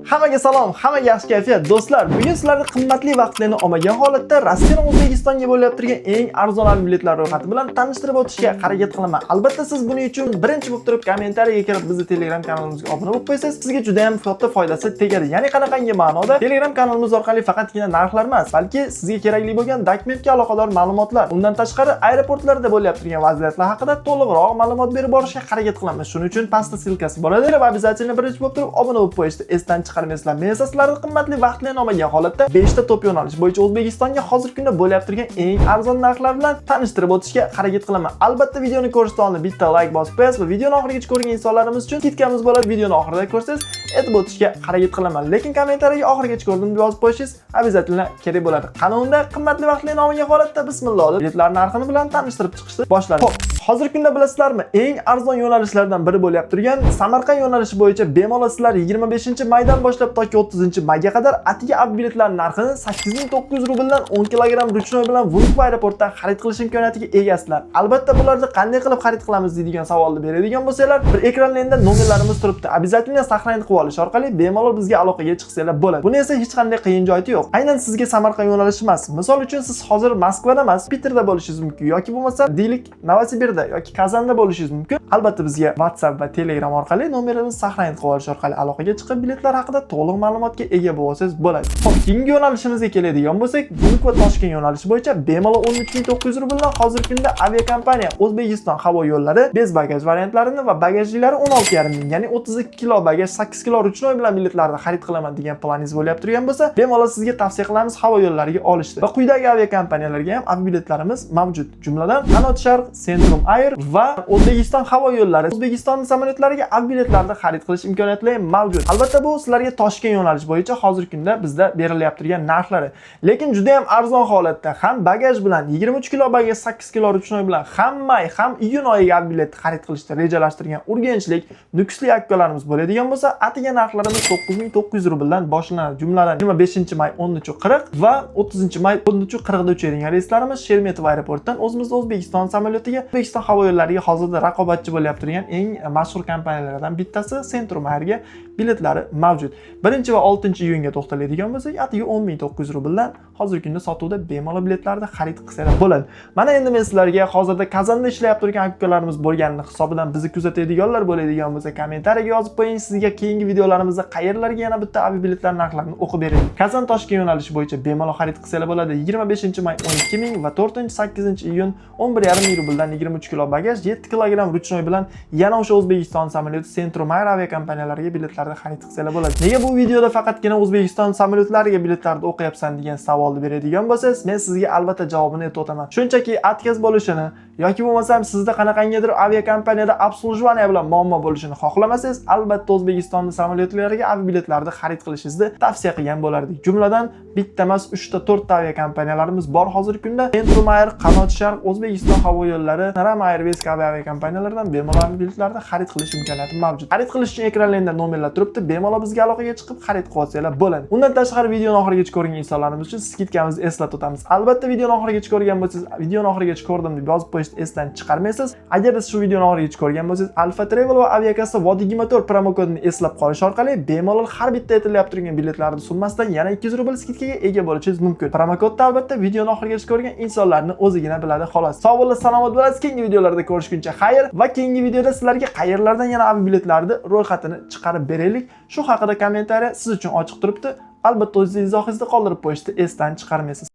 Hammaga salom, hammaga yaxshi kayfiyat. Do'stlar, bugun sizlarga qimmatli vaqtlarni olmagan holatda Rossiyadan O'zbekistonga bo'lib turgan eng arzon biletlar ro'yxati bilan tanishtirib o'tishga harakat qilaman. Albatta siz buning uchun birinchi bo'lib turib kommentariyaga kirib bizni Telegram kanalimizga obuna bo'lib qo'ysangiz, sizga juda ham katta foydasi tegadi. Ya'ni qanaqangi ma'noda Telegram kanalimiz orqali faqatgina narxlar emas, balki sizga kerakli bo'lgan dokumentga aloqador ma'lumotlar, undan tashqari aeroportlarda bo'lib turgan vaziyatlar haqida to'liqroq ma'lumot berib borishga harakat qilamiz. Shuning uchun pastda silkasi bo'ladi va обязательно birinchi bo'lib turib obuna bo'lib qo'yishni esdan chiqarmaysizlar. Men esa sizlarga qimmatli vaqtlarni olmagan holatda 5 ta top yo'nalish bo'yicha O'zbekistonga hozirgi kunda bo'lib turgan eng arzon narxlar bilan tanishtirib o'tishga harakat qilaman. Albatta videoni ko'rishdan oldin bitta like bosib qo'yasiz va videoni oxirigacha ko'rgan insonlarimiz uchun kitkamiz bo'ladi. Videoni oxirida ko'rsangiz aytib o'tishga harakat qilaman. Lekin kommentariyaga oxirigacha ko'rdim deb yozib qo'yishingiz обязательно kerak bo'ladi. Qanunda qimmatli vaqtlarni olmagan holatda bismillah biletlar narxini bilan tanishtirib chiqishni boshlaymiz. Xo'p, hozirgi kunda bilasizlarmi, eng arzon yo'nalishlardan biri bo'lib turgan Samarqand yo'nalishi bo'yicha bemalol sizlar 25-maydan boshlab toki 30-mayga qadar atigi biletlar narxini 8900 rubldan 10 kg ruchnoy bilan Vnukovo aeroportdan xarid qilish imkoniyatiga egasizlar. Albatta bularni qanday qilib xarid qilamiz deydigan savolni beradigan bo'lsanglar, bir ekranlarda nomerlarimiz turibdi. Обязательно сохранить qilib olish orqali bemalol bizga aloqaga chiqsanglar bo'ladi. Buni esa hech qanday qiyin joyi yo'q. Aynan sizga Samarqand yo'nalishi emas. Misol uchun siz hozir Moskvada emas, Peterda bo'lishingiz mumkin yoki bo'lmasa deylik Novosibirda yoki Kazanda bo'lishingiz mumkin. Albatta bizga WhatsApp va Telegram orqali nomerimizni saqlanib qolib olish orqali aloqaga chiqib biletlar haqida to'liq ma'lumotga ega bo'lsangiz bo'ladi. Xo'p, keyingi yo'nalishimizga keladigan bo'lsak, Vnukovo Toshkent yo'nalishi bo'yicha bemalol 13900 rubldan hozirgi kunda aviakompaniya O'zbekiston havo yo'llari bez bagaj variantlarini va bagajlilari 16500 ming, ya'ni 32 kg bagaj, 8 kg ruchnoy bilan biletlarni xarid qilaman degan planingiz bo'lyapti turgan bo'lsa, bemalol sizga tavsiya qilamiz havo yo'llariga olishni. Va quyidagi aviakompaniyalarga ham biletlarimiz mavjud. Jumladan Qanot Sharq, Centrum Air va O'zbekiston havo yo'llari O'zbekiston samolyotlariga biletlarni xarid qilish imkoniyatlari mavjud. Albatta bu sizlarga Toshkent yo'nalish bo'yicha hozirgi kunda bizda berilyapti turgan narxlari. Lekin juda ham arzon holatda ham bagaj bilan 23 kg bagaj, 8 kg ruchnoy bilan ham may ham iyun oyiga bilet xarid qilishni rejalashtirgan urganchlik nukusli akkalarimiz bo'ladigan bo'lsa, atiga narxlarimiz 9900 rubldan boshlanadi. Jumladan 25-may 10:40 va 30-may 10:40da uchadigan reyslarimiz Sheremetyevo aeroportidan o'zimizning O'zbekiston samolyotiga, O'zbekiston havo yo'llariga hozirda raqobatchi bo'lyapti turgan eng mashhur kompaniyalardan bittasi Centrum Airga biletlari mavjud. 1 va 6-iyunga to'xtaladigan bo'lsak, atiga 10900 rubldan hozirgi kunda sotuvda bemalol biletlarni xarid qilsanglar bo'ladi. Mana endi men sizlarga hozirda Kazanda ishlayapti turgan akkalarimiz bo'lganini hisobidan bizni kuzatadiganlar bo'ladigan bo'lsa, kommentariyaga yozib qo'ying. Sizga keyingi videolarimizda qayerlarga yana bitta biletlar narxlarini o'qib beraylik. Kazan Toshkent yo'nalishi bo'yicha bemalol xarid qilsanglar bo'ladi. 25-may 12000 ming va 4-8-iyun 11,5 ming rubldan 23 kg bagaj, 7 kg ruchnoy bilan yana o'sha O'zbekiston samolyoti Centrum Air aviakompaniyalariga biletlarni xarid qilsanglar bo'ladi. Nega bu videoda faqatgina O'zbekiston samolyotlariga biletlarni o'qiyapsan degan savolni beradigan bo'lsangiz, men sizga albatta javobini aytib o'taman. Shunchaki atkaz bo'lishini yoki bo'lmasam sizda qanaqangidir aviakompaniyada obslujivaniya bilan muammo bo'lishini xohlamasangiz, albatta O'zbekiston samolyotlariga biletlarni xarid qilishingizni tavsiya qilgan bo'lardik. Jumladan bitta emas, 3 ta 4 ta aviakompaniyalarimiz bor hozirgi kunda. Centrum Air, Qanot Sharq, O'zbekiston havo yo'llari, Naram Airways kabi aviakompaniyalaridan bemalol biletlarni xarid qilish imkoniyati mavjud. Xarid qilish uchun ekranlarda nomerlar turibdi. Bemalol bizga aloqaga chiqib xarid qilib olsanglar bo'ladi. Undan tashqari videoni oxirigacha ko'rgan insonlarimiz uchun skitkamizni eslatib o'tamiz. Albatta videoni oxirigacha ko'rgan bo'lsangiz, videoni oxirigacha ko'rdim deb yozib qo'yishni esdan chiqarmaysiz. Agar siz shu videoni oxirigacha ko'rgan bo'lsangiz, Alfa Travel va Aviakassa Vodiy Motor promo kodini eslab qolish orqali bemalol har bitta aytilyapti turgan biletlarning summasidan yana 200 rubl skidkaga ega bo'lishingiz mumkin. Promo kodni albatta videoni oxirigacha ko'rgan insonlarning o'zigina biladi xolos. Sog' bo'lib, salomat bo'lasiz. Keyingi videolarda ko'rishguncha xayr va keyingi videoda sizlarga qayerlardan yana biletlarni ro'yxatini chiqarib beraylik. Shu haqida kommentariya siz uchun ochiq turibdi. Albatta o'zingiz izohingizni qoldirib qo'yishni esdan chiqarmaysiz.